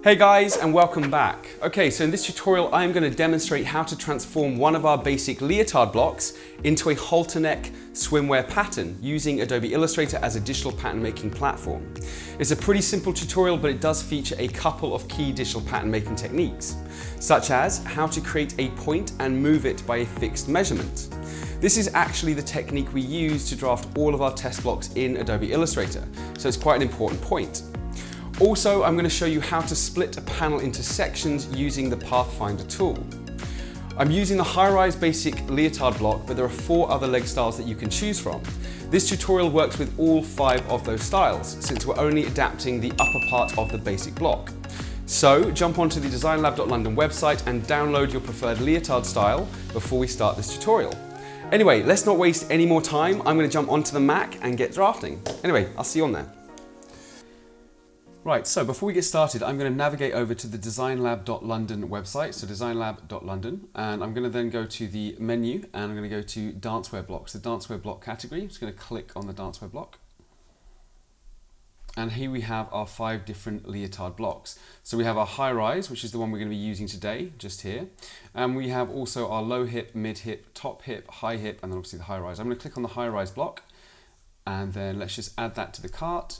Hey guys, and welcome back. Okay, so in this tutorial I'm going to demonstrate how to transform one of our basic leotard blocks into a halter neck swimwear pattern using Adobe Illustrator as a digital pattern making platform. It's a pretty simple tutorial, but it does feature a couple of key digital pattern making techniques, such as how to create a point and move it by a fixed measurement. This is actually the technique we use to draft all of our test blocks in Adobe Illustrator, so it's quite an important point. Also, I'm going to show you how to split a panel into sections using the Pathfinder tool. I'm using the high-rise basic leotard block, but there are 4 other leg styles that you can choose from. This tutorial works with all 5 of those styles, since we're only adapting the upper part of the basic block. So jump onto the designlab.london website and download your preferred leotard style before we start this tutorial. Anyway, let's not waste any more time. I'm going to jump onto the Mac and get drafting. Anyway, I'll see you on there. Right, so before we get started, I'm going to navigate over to the designlab.london website, so designlab.london, and I'm going to then go to the menu and I'm going to go to Dancewear Blocks, the Dancewear Block category. I'm just going to click on the Dancewear block. And here we have our 5 different leotard blocks. So we have our high rise, which is the one we're going to be using today, just here. And we have also our low hip, mid hip, top hip, high hip, and then obviously the high rise. I'm going to click on the high rise block, and then let's just add that to the cart.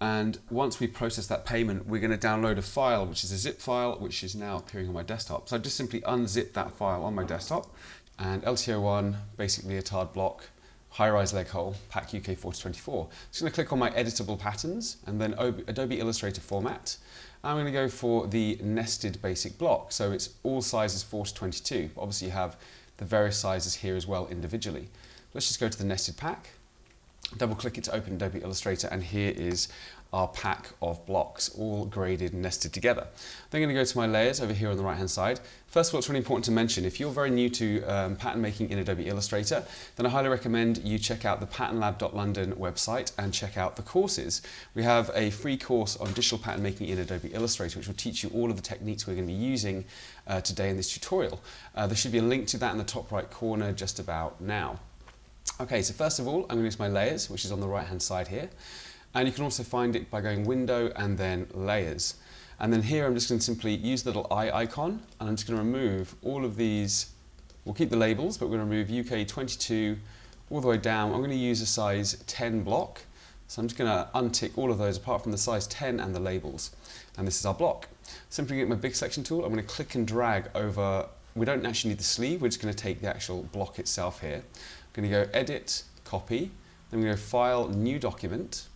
And once we process that payment, we're going to download a file, which is a zip file, which is now appearing on my desktop. So I just simply unzip that file on my desktop, and LTO1, basic leotard block, high-rise leg hole, pack UK 4-24. Just going to click on my editable patterns, and then Adobe Illustrator format. I'm going to go for the nested basic block. So it's all sizes 4-22. Obviously you have the various sizes here as well individually. Let's just go to the nested pack. Double click it to open Adobe Illustrator, and here is our pack of blocks, all graded and nested together. Then I'm going to go to my layers over here on the right hand side. First of all, it's really important to mention, if you're very new to pattern making in Adobe Illustrator, then I highly recommend you check out the patternlab.london website and check out the courses. We have a free course on digital pattern making in Adobe Illustrator, which will teach you all of the techniques we're going to be using today in this tutorial. There should be a link to that in the top right corner just about now. Okay, so first of all, I'm going to use my layers, which is on the right hand side here. And you can also find it by going Window and then Layers. And then here I'm just going to simply use the little eye icon, and I'm just going to remove all of these. We'll keep the labels, but we're going to remove UK 22 all the way down. I'm going to use a size 10 block. So I'm just going to untick all of those apart from the size 10 and the labels. And this is our block. Simply get my big selection tool. I'm going to click and drag over. We don't actually need the sleeve. We're just going to take the actual block itself here. I'm going to go Edit, Copy. Then we're going to go File, New Document.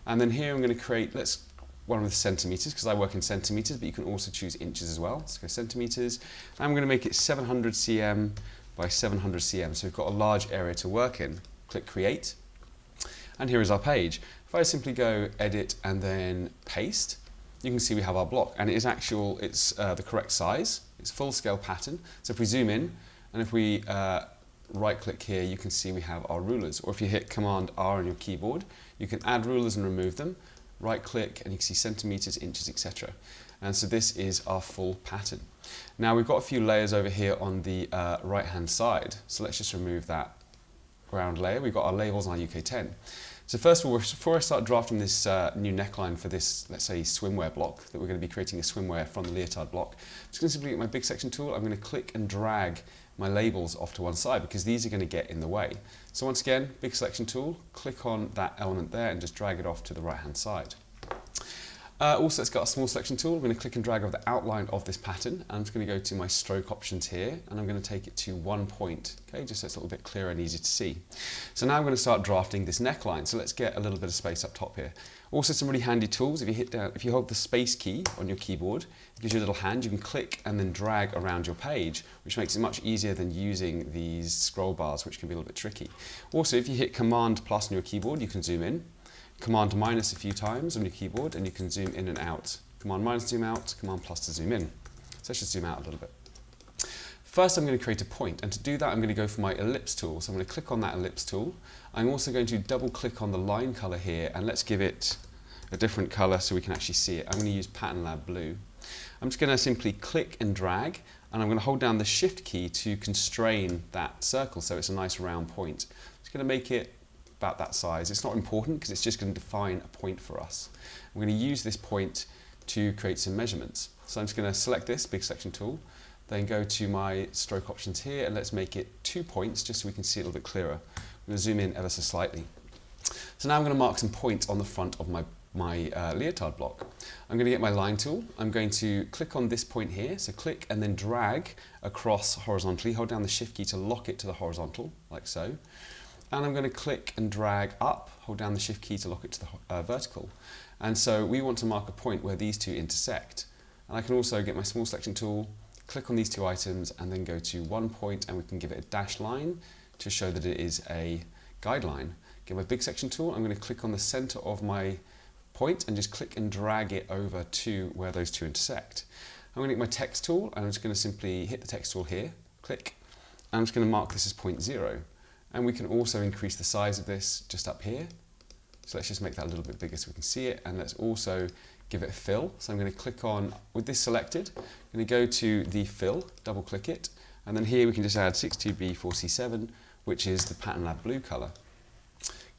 And then here I'm going to create, let's one with centimeters, because I work in centimeters, but you can also choose inches as well. Let's go centimeters. And I'm going to make it 700 cm by 700 cm. So we've got a large area to work in. Click Create. And here is our page. If I simply go Edit and then Paste, you can see we have our block. And it is it's the correct size. It's full scale pattern. So if we zoom in, and if we right click here, you can see we have our rulers. Or if you hit Command R on your keyboard, you can add rulers and remove them. Right click and you can see centimeters, inches, etc. And so this is our full pattern. Now we've got a few layers over here on the right hand side. So let's just remove that ground layer. We've got our labels on our UK 10. So first of all, before I start drafting this new neckline for this, let's say, swimwear block, that we're going to be creating a swimwear from the leotard block, I'm just going to simply get my big section tool. I'm going to click and drag my labels off to one side because these are going to get in the way. So once again, big selection tool, click on that element there and just drag it off to the right hand side. Also, it's got a small selection tool. I'm going to click and drag over the outline of this pattern. I'm just going to go to my stroke options here, and I'm going to take it to 1 point, okay, just so it's a little bit clearer and easier to see. So now I'm going to start drafting this neckline. So let's get a little bit of space up top here. Also, some really handy tools. If you hold the space key on your keyboard, it gives you a little hand. You can click and then drag around your page, which makes it much easier than using these scroll bars, which can be a little bit tricky. Also, if you hit Command plus on your keyboard, you can zoom in. Command minus a few times on your keyboard and you can zoom in and out. Command minus to zoom out, Command plus to zoom in. So let's just zoom out a little bit. First I'm going to create a point, and to do that I'm going to go for my ellipse tool. So I'm going to click on that ellipse tool. I'm also going to double click on the line colour here, and let's give it a different colour so we can actually see it. I'm going to use Pattern Lab Blue. I'm just going to simply click and drag, and I'm going to hold down the Shift key to constrain that circle so it's a nice round point. I'm just going to make it about that size. It's not important because it's just going to define a point for us. We're going to use this point to create some measurements. So I'm just going to select this big selection tool, then go to my stroke options here, and let's make it 2 points just so we can see it a little bit clearer. I'm going to zoom in ever so slightly. So now I'm going to mark some points on the front of my leotard block. I'm going to get my line tool. I'm going to click on this point here, so click and then drag across horizontally. Hold down the shift key to lock it to the horizontal, like so. And I'm going to click and drag up, hold down the shift key to lock it to the vertical. And so we want to mark a point where these two intersect. And I can also get my small selection tool, click on these two items, and then go to 1 point, and we can give it a dashed line to show that it is a guideline. Get my big section tool, I'm going to click on the center of my point and just click and drag it over to where those two intersect. I'm going to get my text tool, and I'm just going to simply hit the text tool here, click, and I'm just going to mark this as 0.0. And we can also increase the size of this just up here. So let's just make that a little bit bigger so we can see it, and let's also give it a fill. So I'm going to click on, with this selected, I'm going to go to the fill, double click it, and then here we can just add 62B4C7, which is the Pattern Lab blue color.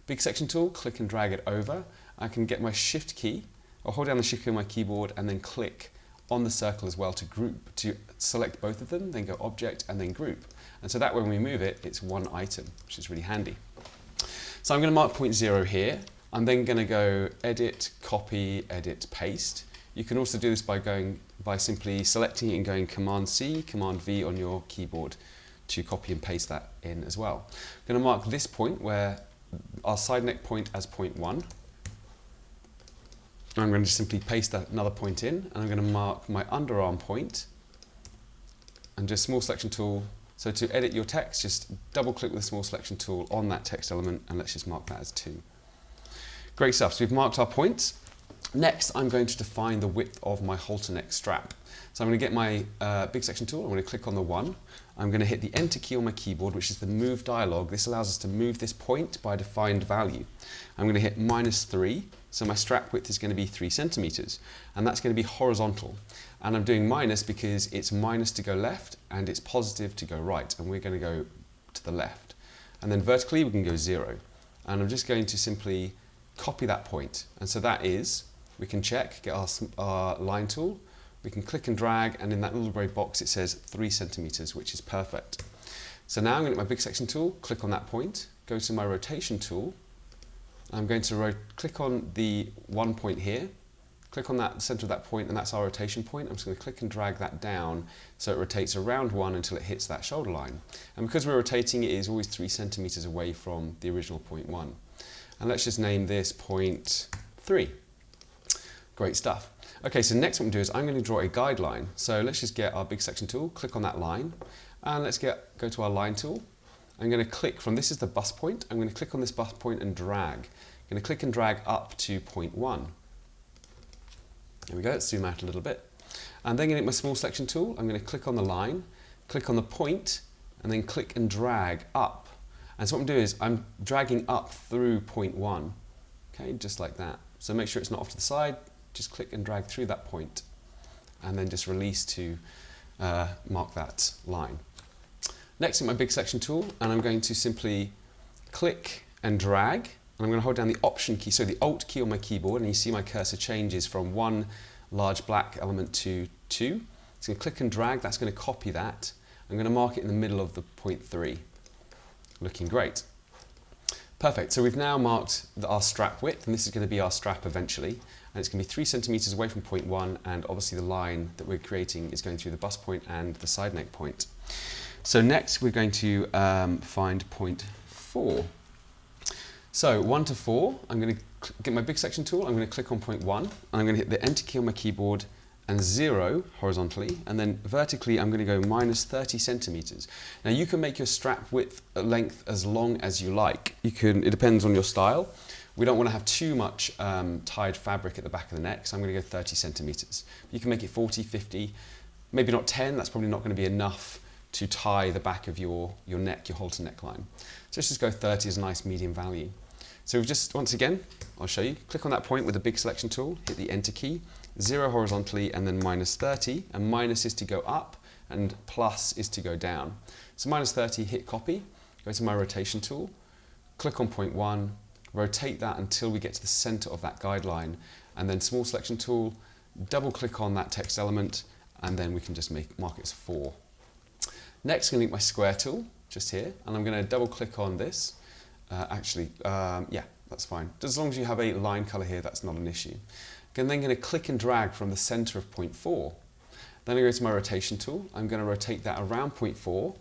Big section tool, click and drag it over. I can get my shift key, or hold down the shift key on my keyboard and then click on the circle as well to group, to select both of them, then go object and then group. And so that when we move it, it's one item, which is really handy. So I'm going to mark 0.0 here. I'm then going to go edit, copy, edit, paste. You can also do this by simply selecting it and going Command C, Command V on your keyboard to copy and paste that in as well. I'm going to mark this point where our side neck point as 0.1. I'm going to simply paste that another point in, and I'm going to mark my underarm point and just small selection tool. So to edit your text, just double click with the small selection tool on that text element, and let's just mark that as 2. Great stuff, so we've marked our points. Next, I'm going to define the width of my halter neck strap. So I'm going to get my big section tool, I'm going to click on the 1. I'm going to hit the Enter key on my keyboard, which is the Move dialog. This allows us to move this point by a defined value. I'm going to hit -3, so my strap width is going to be 3 centimeters, and that's going to be horizontal. And I'm doing minus because it's minus to go left, and it's positive to go right, and we're going to go to the left. And then vertically, we can go 0. And I'm just going to simply copy that point. And so that is, we can check, get our line tool, we can click and drag, and in that little grey box it says 3 centimeters, which is perfect. So now I'm going to get my big section tool, click on that point, go to my rotation tool. I'm going to click on the 1 point here, click on that center of that point, and that's our rotation point. I'm just going to click and drag that down so it rotates around 1 until it hits that shoulder line. And because we're rotating, it is always 3 centimeters away from the original point 1. And let's just name this point 3. Great stuff. Okay, so next what I'm going to do is I'm going to draw a guideline. So let's just get our big section tool, click on that line, and let's go to our line tool. I'm going to click from, this is the bust point, I'm going to click on this bust point and drag. I'm going to click and drag up to point 1. There we go, let's zoom out a little bit. And then I'm going to get my small selection tool, I'm going to click on the line, click on the point, and then click and drag up. And so what I'm doing is I'm dragging up through point 1, okay, just like that. So make sure it's not off to the side, just click and drag through that point, and then just release to mark that line. Next, my big section tool, and I'm going to simply click and drag, and I'm going to hold down the Option key, so the Alt key on my keyboard, and you see my cursor changes from 1 large black element to 2. So I'm going to click and drag, that's going to copy that. I'm going to mark it in the middle of the point 3. Looking great. Perfect, so we've now marked our strap width, and this is going to be our strap eventually, and it's going to be 3 centimeters away from point 1, and obviously the line that we're creating is going through the bust point and the side neck point. So next we're going to find point 4. So 1 to 4, I'm going to get my big section tool, I'm going to click on point 1, and I'm going to hit the Enter key on my keyboard and 0 horizontally, and then vertically I'm going to go -30 centimeters. Now you can make your strap width length as long as you like. It depends on your style. We don't want to have too much tied fabric at the back of the neck, so I'm going to go 30 centimeters. You can make it 40, 50, maybe not 10, that's probably not going to be enough to tie the back of your neck, your halter neckline. So let's just go 30 as a nice medium value. So we've just, once again, I'll show you, click on that point with the big selection tool, hit the Enter key, 0 horizontally, and then -30, and minus is to go up, and plus is to go down. So -30, hit copy, go to my rotation tool, click on point 1, rotate that until we get to the center of that guideline, and then small selection tool, double click on that text element, and then we can just mark it as 4. Next, I'm going to get my square tool just here, and I'm going to double click on this. Yeah, that's fine. As long as you have a line color here, that's not an issue. I'm then going to click and drag from the center of point 4. Then I go to my rotation tool. I'm going to rotate that around point 4,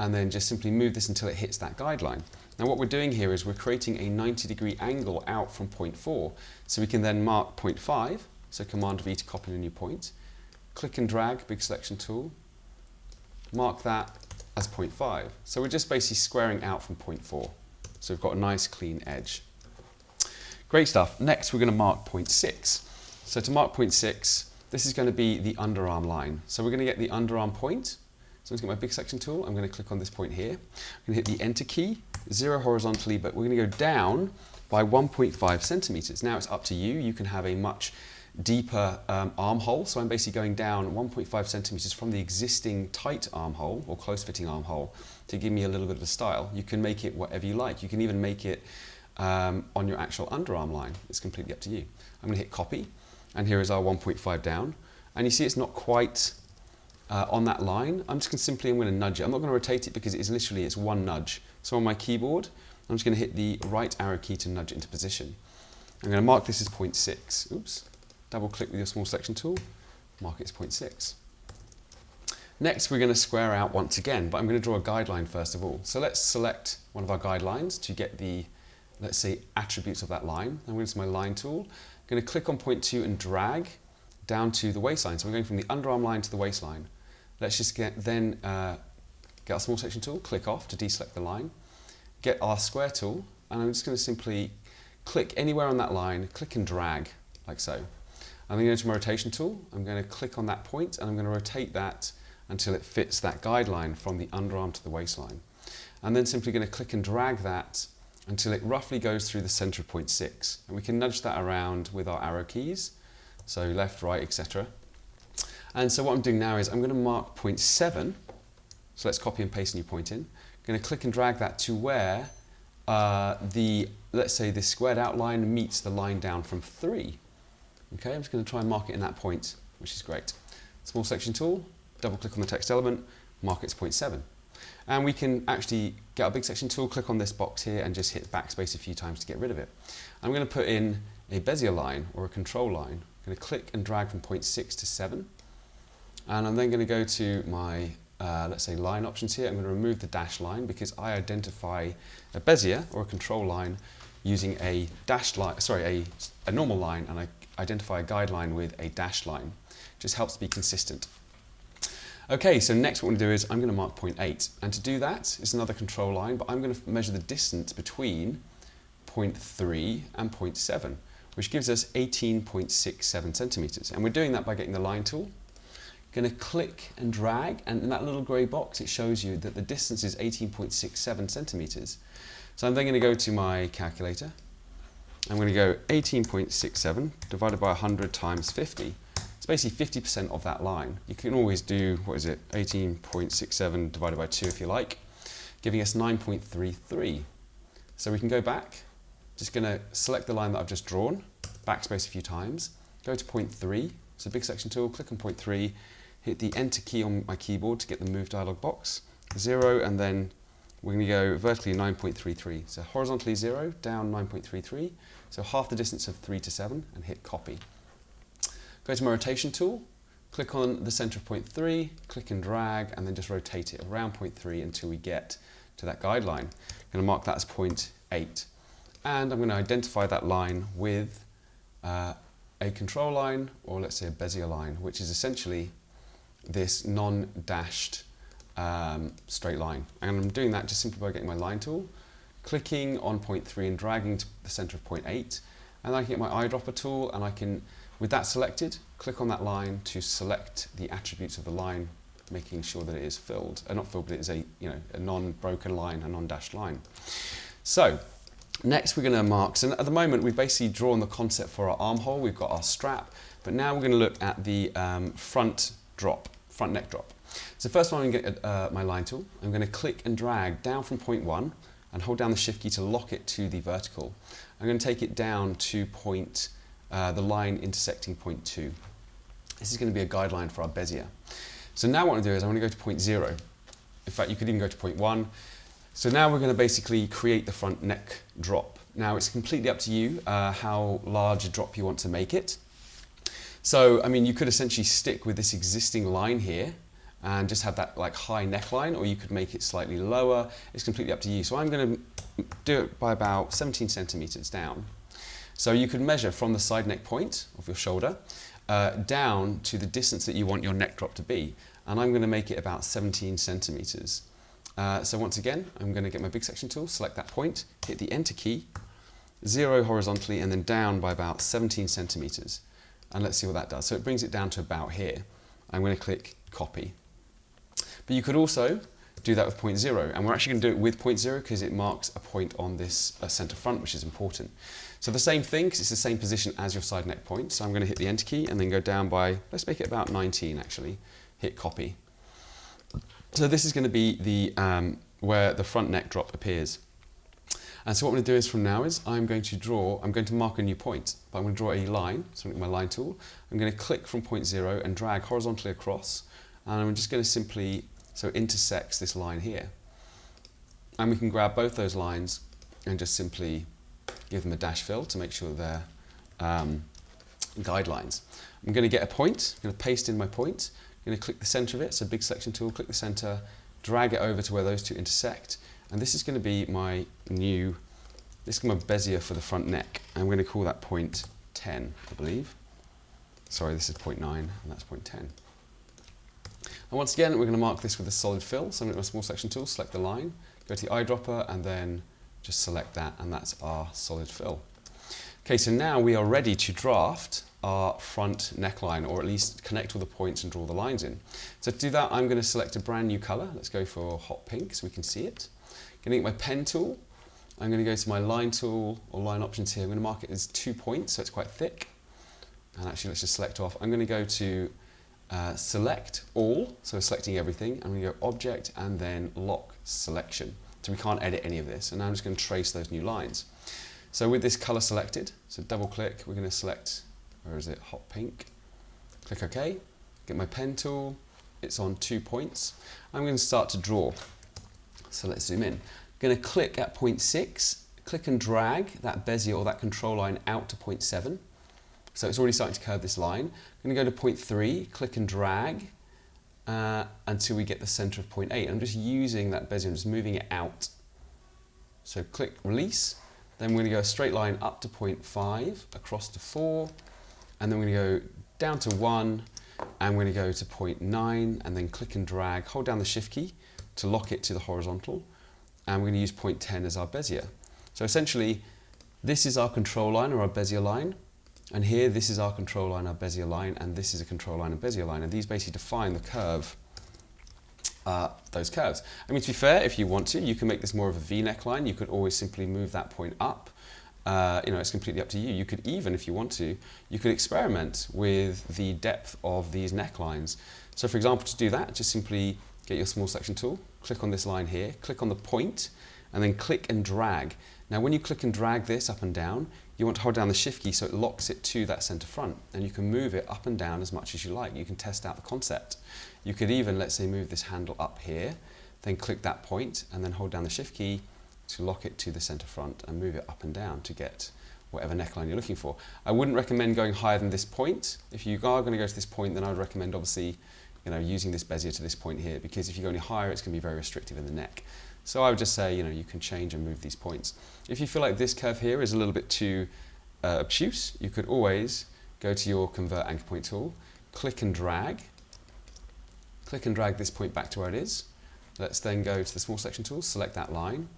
and then just simply move this until it hits that guideline. Now what we're doing here is we're creating a 90-degree angle out from point 4, so we can then mark point 5, so Command V to copy a new point, click and drag, big selection tool, mark that as point 5. So we're just basically squaring out from point 4. So we've got a nice clean edge. Great stuff. Next we're going to mark point 6. So to mark point 6, this is going to be the underarm line. So we're going to get the underarm point. So I'm going to get my big selection tool. I'm going to click on this point here. I'm going to hit the enter key, 0 horizontally, but we're going to go down by 1.5 centimeters. Now it's up to you. You can have a much deeper armhole. So I'm basically going down 1.5 centimeters from the existing tight armhole or close-fitting armhole to give me a little bit of a style. You can make it whatever you like. You can even make it on your actual underarm line. It's completely up to you. I'm going to hit copy, and here is our 1.5 down. And you see it's not quite on that line. I'm going to nudge it. I'm not going to rotate it because it's one nudge. So on my keyboard, I'm just going to hit the right arrow key to nudge it into position. I'm going to mark this as 0.6. Oops. Double click with your small selection tool, mark it as 0.6. Next, we're going to square out once again, but I'm going to draw a guideline first of all. So let's select one of our guidelines to get the, let's say, attributes of that line. I'm going to use my line tool. I'm going to click on point 2 and drag down to the waistline. So we're going from the underarm line to the waistline. Let's just get our small selection tool, click off to deselect the line, get our square tool, and I'm just going to simply click anywhere on that line, click and drag, like so. I'm going to go to my rotation tool, I'm going to click on that point, and I'm going to rotate that until it fits that guideline from the underarm to the waistline. And then simply going to click and drag that until it roughly goes through the center of point 6. And we can nudge that around with our arrow keys, so left, right, etc. And so what I'm doing now is I'm going to mark point 7, so let's copy and paste a new point in. I'm going to click and drag that to where let's say this squared out line meets the line down from 3. Okay, I'm just going to try and mark it in that point, which is great. Small selection tool, double click on the text element, mark it as 0.7. And we can actually get our big selection tool, click on this box here and just hit backspace a few times to get rid of it. I'm going to put in a bezier line or a control line. I'm going to click and drag from 0.6 to 7. And I'm then going to go to my, let's say, line options here. I'm going to remove the dash line because I identify a bezier or a control line using a dashed line, a normal line, and I identify a guideline with a dashed line. Just helps be consistent. Okay, so next what I'm going to do is I'm going to mark 0.8, and to do that, it's another control line, but I'm going to measure the distance between 0.3 and 0.7, which gives us 18.67 centimeters. And we're doing that by getting the line tool. Going to click and drag, and in that little grey box it shows you that the distance is 18.67 centimeters. So I'm then going to go to my calculator. I'm going to go 18.67 divided by 100 times 50. It's basically 50% of that line. You can always do, 18.67 divided by 2 if you like, giving us 9.33. So we can go back, just going to select the line that I've just drawn, backspace a few times, go to 0.3, so big selection tool, click on 0.3, hit the enter key on my keyboard to get the move dialog box, 0, and then we're going to go vertically 9.33. So horizontally 0, down 9.33. So half the distance of 3 to 7, and hit copy. Go to my rotation tool, click on the center of 0.3, click and drag, and then just rotate it around 0.3 until we get to that guideline. I'm going to mark that as 0.8. And I'm going to identify that line with a control line, or let's say a bezier line, which is essentially this non-dashed straight line. And I'm doing that just simply by getting my line tool, clicking on 0.3 and dragging to the center of 0.8, and I can get my eyedropper tool, and I can, with that selected, click on that line to select the attributes of the line, making sure that it is filled, not filled, but it is a non-broken line, a non-dashed line. So next we're going to mark, so at the moment we've basically drawn the concept for our armhole, we've got our strap, but now we're going to look at the front neck drop. So first one, I'm going to get my line tool. I'm going to click and drag down from point 1 and hold down the shift key to lock it to the vertical. I'm going to take it down to point the line intersecting point 2. This is going to be a guideline for our bezier. So now what I'm going to do is I'm going to go to point 0. In fact, you could even go to point 1. So now we're going to basically create the front neck drop. Now it's completely up to you how large a drop you want to make it. So, I mean, you could essentially stick with this existing line here and just have that like high neckline, or you could make it slightly lower. It's completely up to you. So I'm going to do it by about 17 centimeters down. So you could measure from the side neck point of your shoulder down to the distance that you want your neck drop to be. And I'm going to make it about 17 centimeters. So once again, I'm going to get my big section tool, select that point, hit the enter key, 0 horizontally, and then down by about 17 centimeters. And let's see what that does. So it brings it down to about here. I'm going to click copy. But you could also do that with point 0, and we're actually going to do it with point 0 because it marks a point on this center front, which is important. So the same thing, because it's the same position as your side neck point. So I'm going to hit the enter key and then go down by, let's make it about 19 actually, hit copy. So this is going to be the where the front neck drop appears. And so what I'm going to do is from now is I'm going to mark a new point, but I'm going to draw a line, so I'm going to get my line tool. I'm going to click from point 0 and drag horizontally across, and I'm just going to simply, so intersects this line here. And we can grab both those lines and just simply give them a dash fill to make sure they're guidelines. I'm going to get a point, I'm going to paste in my point, I'm going to click the center of it, so big selection tool, click the center, drag it over to where those two intersect. And this is going to be my this is my bezier for the front neck. I'm going to call that point 10, I believe. Sorry, this is point 9, and that's point 10. And once again, we're going to mark this with a solid fill. So I'm going to get my small section tool, select the line, go to the eyedropper, and then just select that, and that's our solid fill. Okay, so now we are ready to draft our front neckline, or at least connect all the points and draw the lines in. So to do that, I'm going to select a brand new color. Let's go for hot pink so we can see it. I'm going to get my pen tool. I'm going to go to my line tool or line options here. I'm going to mark it as 2 points, so it's quite thick. And actually, let's just select off. I'm going to go to select all, so selecting everything. I'm going to go object and then lock selection. So we can't edit any of this. And now I'm just going to trace those new lines. So with this color selected, so double click, we're going to select, where is it, hot pink. Click OK, get my pen tool. It's on 2 points. I'm going to start to draw. So let's zoom in. I'm going to click at point 6, click and drag that bezier or that control line out to point 7. So it's already starting to curve this line. I'm going to go to point 3, click and drag until we get the center of point 8. I'm just using that bezier and just moving it out. So click release. Then we're going to go a straight line up to point 5, across to 4, and then we're going to go down to 1, and we're going to go to point 9, and then click and drag, hold down the shift key to lock it to the horizontal, and we're going to use point 10 as our bezier. So essentially, this is our control line or our bezier line, and here this is our control line, our bezier line, and this is a control line and bezier line, and these basically define the curve, those curves. I mean, to be fair, if you want to, you can make this more of a V neckline. You could always simply move that point up. You know, it's completely up to you. You could even, if you want to, you could experiment with the depth of these necklines. So for example, to do that, just simply get your small section tool, click on this line here, click on the point, and then click and drag. Now when you click and drag this up and down, you want to hold down the shift key so it locks it to that center front, and you can move it up and down as much as you like. You can test out the concept. You could even, let's say, move this handle up here, then click that point and then hold down the shift key to lock it to the center front and move it up and down to get whatever neckline you're looking for. I wouldn't recommend going higher than this point. If you are going to go to this point, then I would recommend obviously, you know, using this bezier to this point here, because if you go any higher, it's going to be very restrictive in the neck. So I would just say, you know, you can change and move these points. If you feel like this curve here is a little bit too obtuse, you could always go to your convert anchor point tool, click and drag this point back to where it is. Let's then go to the small section tool, select that line,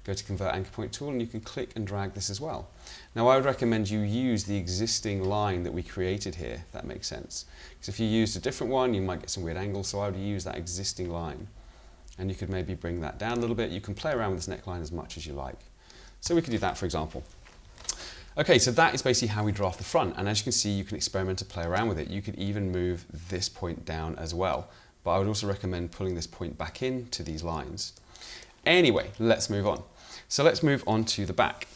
go to convert anchor point tool, and you can click and drag this as well. Now I would recommend you use the existing line that we created here, if that makes sense. Because if you used a different one, you might get some weird angles, so I would use that existing line. And you could maybe bring that down a little bit. You can play around with this neckline as much as you like. So we could do that, for example. Okay, so that is basically how we draft the front. And as you can see, you can experiment and play around with it. You could even move this point down as well. But I would also recommend pulling this point back in to these lines. Anyway, let's move on. So let's move on to the back.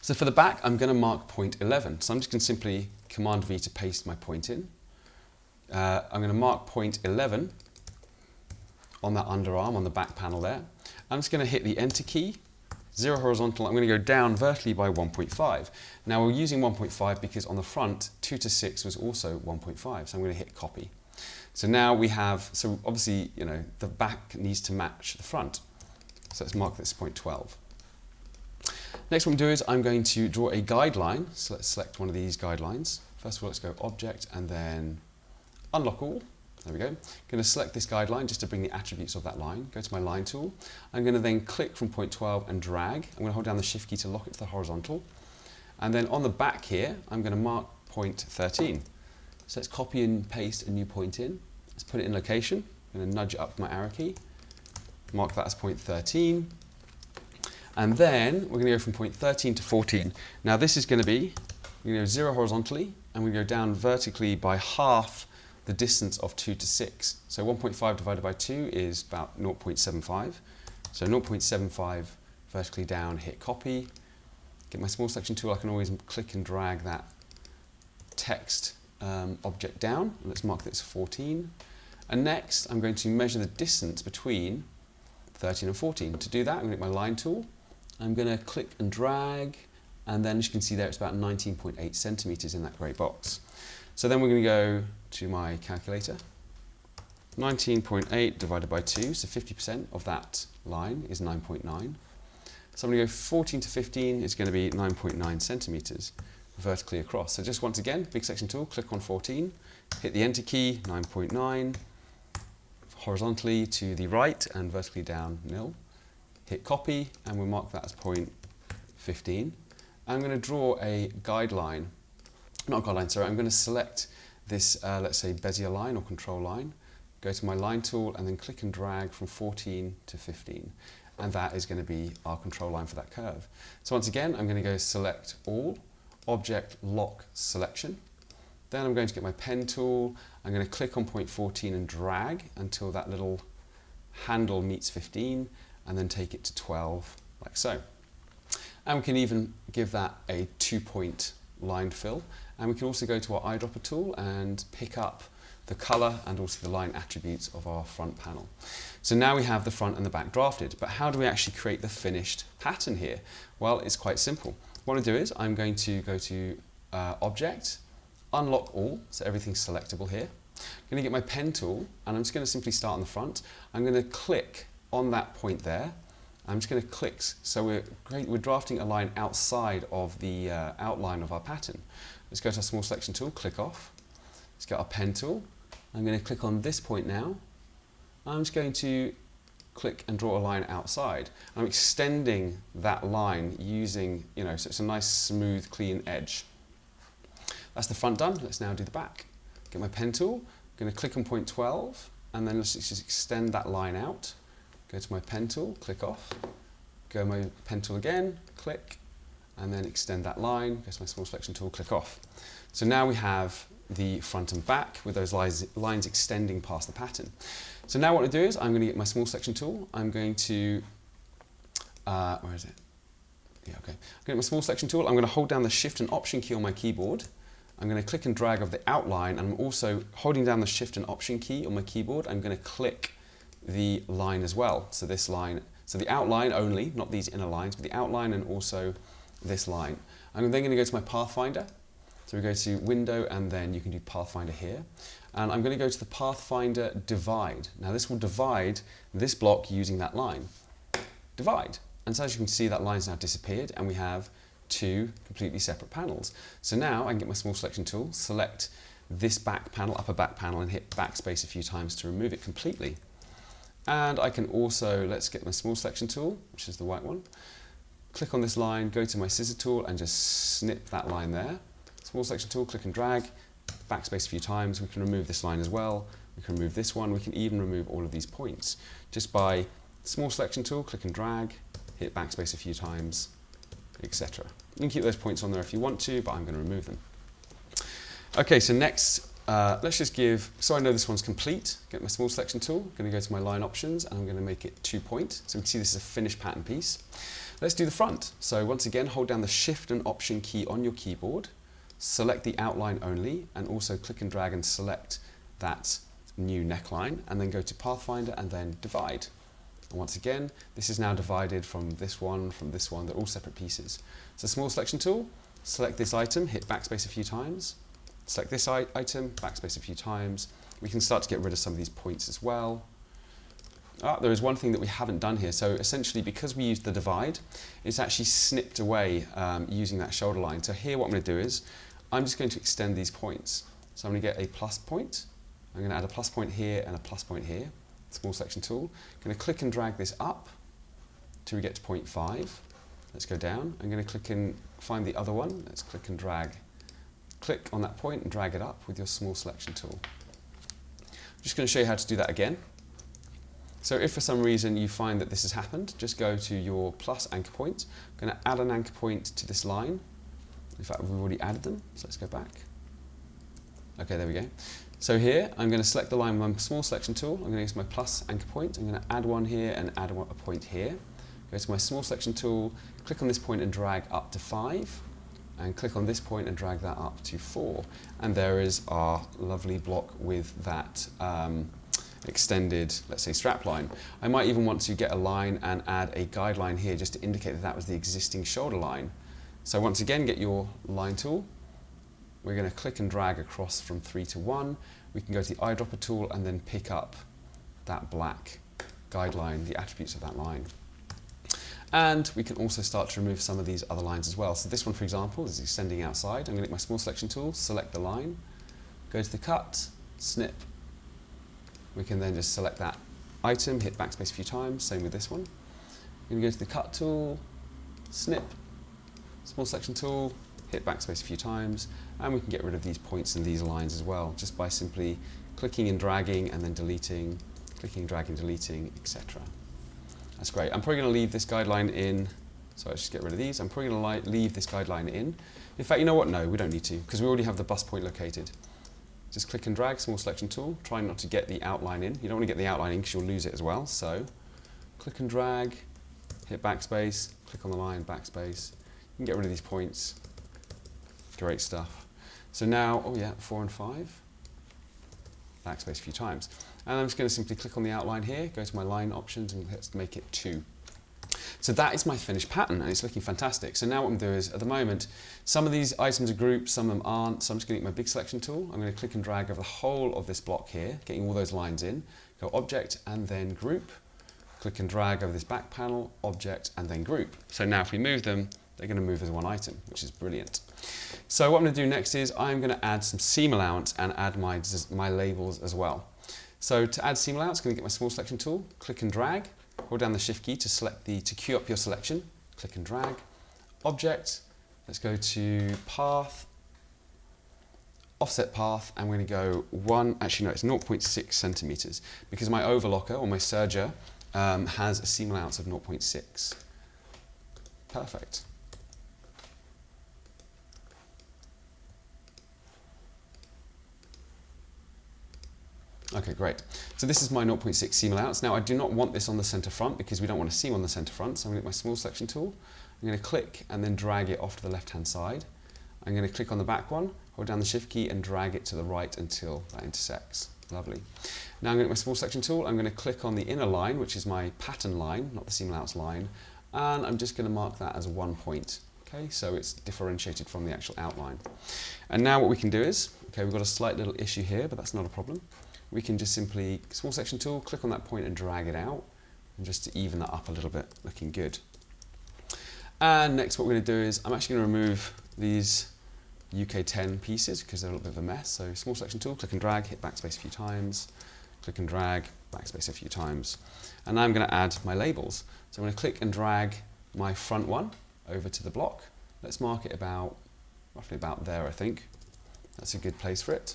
So for the back, I'm going to mark point 11. So I'm just going to simply Command V to paste my point in. I'm going to mark point 11 on that underarm, on the back panel there. I'm just going to hit the Enter key, 0 horizontal. I'm going to go down vertically by 1.5. Now we're using 1.5 because on the front, 2 to 6 was also 1.5. So I'm going to hit copy. So now we have, so obviously, you know, the back needs to match the front. So let's mark this point 12. Next what I'm going to do is I'm going to draw a guideline. So let's select one of these guidelines. First of all, let's go Object and then Unlock All. There we go. I'm going to select this guideline just to bring the attributes of that line. Go to my line tool. I'm going to then click from point 12 and drag. I'm going to hold down the Shift key to lock it to the horizontal. And then on the back here, I'm going to mark point 13. So let's copy and paste a new point in. Let's put it in location. I'm going to nudge it up with my arrow key. Mark that as point 13. And then we're going to go from point 13 to 14. Now this is going to be, we're going to go 0 horizontally, and we go down vertically by half the distance of 2 to 6. So 1.5 divided by 2 is about 0.75. So 0.75 vertically down, hit copy. Get my small selection tool, I can always click and drag that text object down. Let's mark this 14. And next, I'm going to measure the distance between 13 and 14. To do that, I'm going to get my line tool. I'm going to click and drag, and then as you can see there, it's about 19.8 centimeters in that grey box. So then we're going to go to my calculator. 19.8 divided by 2, so 50% of that line is 9.9. So I'm going to go 14 to 15 is going to be 9.9 centimeters vertically across. So just once again, big section tool, click on 14, hit the Enter key, 9.9, horizontally to the right and vertically down 0. Hit copy, and we'll mark that as point 15. I'm going to draw a guideline, not a guideline, sorry, I'm going to select this, let's say, Bezier line or control line, go to my line tool and then click and drag from 14 to 15. And that is going to be our control line for that curve. So once again, I'm going to go select all, object lock selection. Then I'm going to get my pen tool, I'm going to click on point 14 and drag until that little handle meets 15, and then take it to 12, like so. And we can even give that a 2-point line fill. And we can also go to our eyedropper tool and pick up the color and also the line attributes of our front panel. So now we have the front and the back drafted, but how do we actually create the finished pattern here? Well, it's quite simple. What I do is I'm going to go to Object, Unlock All, so everything's selectable here. I'm going to get my pen tool, and I'm just going to simply start on the front. I'm going to click on that point there. I'm just going to click, so we're drafting a line outside of the outline of our pattern. Let's go to our small selection tool, click off. Let's get our pen tool. I'm going to click on this point now. I'm just going to click and draw a line outside. I'm extending that line using, so it's a nice smooth, clean edge. That's the front done. Let's now do the back. Get my pen tool, I'm going to click on point 12, and then let's just extend that line out. Go to my pen tool, click off, go my pen tool again, click, and then extend that line, go to my small selection tool, click off. So now we have the front and back with those lines extending past the pattern. So now what I do is I'm going to get my small selection tool, I'm going to, where is it? Yeah, okay. I'm going to get my small selection tool, I'm going to hold down the Shift and Option key on my keyboard. I'm going to click and drag of the outline, and I'm also holding down the Shift and Option key on my keyboard. I'm going to click the line as well. So this line, so the outline only, not these inner lines, but the outline and also this line. I'm then going to go to my Pathfinder. So we go to Window, and then you can do Pathfinder here. And I'm going to go to the Pathfinder Divide. Now this will divide this block using that line. Divide. And so as you can see, that line's now disappeared, and we have two completely separate panels. So now I can get my small selection tool, select this back panel, upper back panel, and hit backspace a few times to remove it completely. And I can also, let's get my small selection tool, which is the white one, click on this line, go to my scissor tool, and just snip that line there. Small selection tool, click and drag, backspace a few times. We can remove this line as well. We can remove this one. We can even remove all of these points just by small selection tool, click and drag, hit backspace a few times, etc. You can keep those points on there if you want to, but I'm going to remove them. Okay, so next, let's just give, so I know this one's complete, get my small selection tool, I'm going to go to my line options, and I'm going to make it 2 point. So we can see this is a finished pattern piece. Let's do the front. So once again, hold down the Shift and Option key on your keyboard, select the outline only, and also click and drag and select that new neckline, and then go to Pathfinder and then divide. And once again, this is now divided from this one, they're all separate pieces. So small selection tool, select this item, hit backspace a few times, select this item, backspace a few times. We can start to get rid of some of these points as well. There is one thing that we haven't done here. So essentially, because we used the divide, it's actually snipped away using that shoulder line. So here what I'm going to do is, I'm just going to extend these points. So I'm going to get a plus point. I'm going to add a plus point here and a plus point here. Small selection tool. I'm going to click and drag this up till we get to 0.5. Let's go down. I'm going to click and find the other one. Let's click and drag. Click on that point and drag it up with your small selection tool. I'm just going to show you how to do that again. So if for some reason you find that this has happened, just go to your plus anchor point. I'm going to add an anchor point to this line. In fact, we've already added them, so let's go back. Okay, there we go. So here, I'm going to select the line with my small selection tool. I'm going to use my plus anchor point. I'm going to add one here and add a point here. Go to my small selection tool, click on this point and drag up to 5. And click on this point and drag that up to 4. And there is our lovely block with that extended, let's say, strap line. I might even want to get a line and add a guideline here just to indicate that that was the existing shoulder line. So once again, get your line tool. We're going to click and drag across from 3 to 1. We can go to the eyedropper tool and then pick up that black guideline, the attributes of that line. And we can also start to remove some of these other lines as well. So this one, for example, is extending outside. I'm going to get my small selection tool, select the line, go to the cut, snip. We can then just select that item, hit backspace a few times, same with this one. I'm going to go to the cut tool, snip, small selection tool, hit backspace a few times, and we can get rid of these points and these lines as well, just by simply clicking and dragging and then deleting, clicking, dragging, deleting, etc. That's great. I'm probably going to leave this guideline in, so let's just get rid of these. I'm probably going to leave this guideline in. In fact, you know what? No, we don't need to, because we already have the bust point located. Just click and drag, small selection tool. Try not to get the outline in. You don't want to get the outline in because you'll lose it as well. So click and drag, hit backspace, click on the line, backspace. You can get rid of these points. Great stuff. So now, 4 and 5. Backspace a few times. And I'm just going to simply click on the outline here, go to my line options, and let's make it 2. So that is my finished pattern, and it's looking fantastic. So now what I'm going to do is, at the moment, some of these items are grouped, some of them aren't, so I'm just going to get my big selection tool. I'm going to click and drag over the whole of this block here, getting all those lines in. Go Object, and then Group. Click and drag over this back panel, Object, and then Group. So now if we move them, they're going to move as one item, which is brilliant. So what I'm going to do next is I'm going to add some seam allowance and add my labels as well. So to add seam allowance, I'm going to get my small selection tool, click and drag, hold down the Shift key to queue up your selection, click and drag, Object, let's go to Path, Offset Path, and we're going to go it's 0.6 centimeters, because my overlocker or my serger has a seam allowance of 0.6. Perfect. Okay, great. So this is my 0.6 seam allowance. Now I do not want this on the center front because we don't want a seam on the center front. So I'm going to get my small selection tool. I'm going to click and then drag it off to the left-hand side. I'm going to click on the back one, hold down the Shift key and drag it to the right until that intersects. Lovely. Now I'm going to get my small selection tool. I'm going to click on the inner line, which is my pattern line, not the seam allowance line. And I'm just going to mark that as 1 point. Okay, so it's differentiated from the actual outline. And now what we can do is, okay, we've got a slight little issue here, but that's not a problem. We can just simply, small section tool, click on that point and drag it out, and just to even that up a little bit, looking good. And next what we're going to do is, I'm actually going to remove these UK 10 pieces because they're a little bit of a mess. So small selection tool, click and drag, hit backspace a few times, click and drag, backspace a few times. And now I'm going to add my labels. So I'm going to click and drag my front one over to the block. Let's mark it roughly about there, I think. That's a good place for it.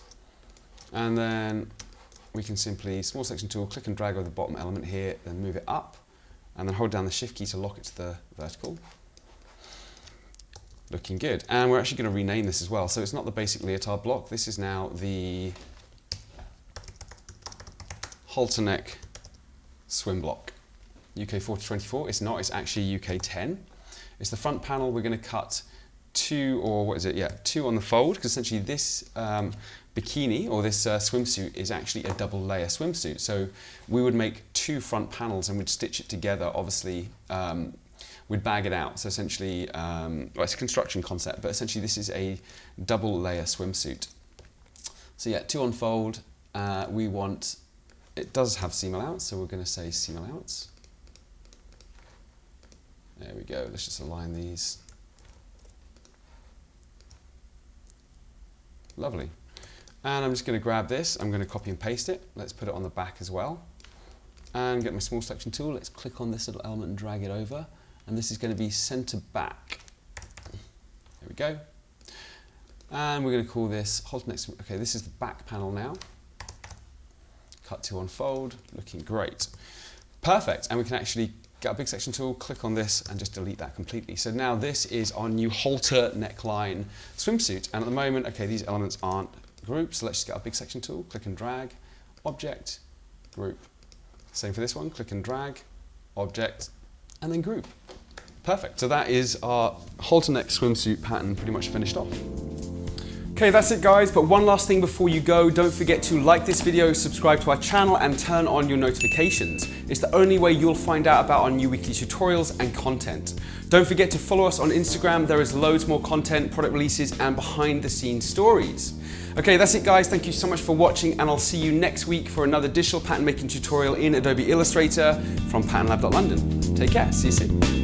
And then we can simply, small selection tool, click and drag over the bottom element here, then move it up, and then hold down the Shift key to lock it to the vertical. Looking good. And we're actually going to rename this as well. So it's not the basic leotard block. This is now the halter neck swim block. UK 4024. It's not, it's actually UK 10. is the front panel. We're going to cut 2, or what is it? Yeah, 2 on the fold, because essentially this bikini or this swimsuit is actually a double layer swimsuit. So we would make 2 front panels and we'd stitch it together. Obviously, we'd bag it out. So essentially, well, it's a construction concept, but essentially this is a double layer swimsuit. So yeah, 2 on fold. We want, it does have seam allowance, so we're going to say seam allowance. There we go. Let's just align these. Lovely. And I'm just going to grab this. I'm going to copy and paste it. Let's put it on the back as well. And get my small selection tool. Let's click on this little element and drag it over. And this is going to be center back. There we go. And we're going to call this Halter neck. Okay, this is the back panel now. Cut 2 on fold. Looking great. Perfect. And we can actually get a big section tool, click on this, and just delete that completely. So now this is our new Halter neckline swimsuit. And at the moment, okay, these elements aren't grouped, so let's just get our big section tool, click and drag, object, group. Same for this one, click and drag, object, and then group. Perfect. So that is our halter neck swimsuit pattern pretty much finished off. Okay, that's it guys, but one last thing before you go, don't forget to like this video, subscribe to our channel, and turn on your notifications. It's the only way you'll find out about our new weekly tutorials and content. Don't forget to follow us on Instagram, there is loads more content, product releases, and behind the scenes stories. Okay, that's it guys, thank you so much for watching, and I'll see you next week for another digital pattern making tutorial in Adobe Illustrator from patternlab.london. Take care, see you soon.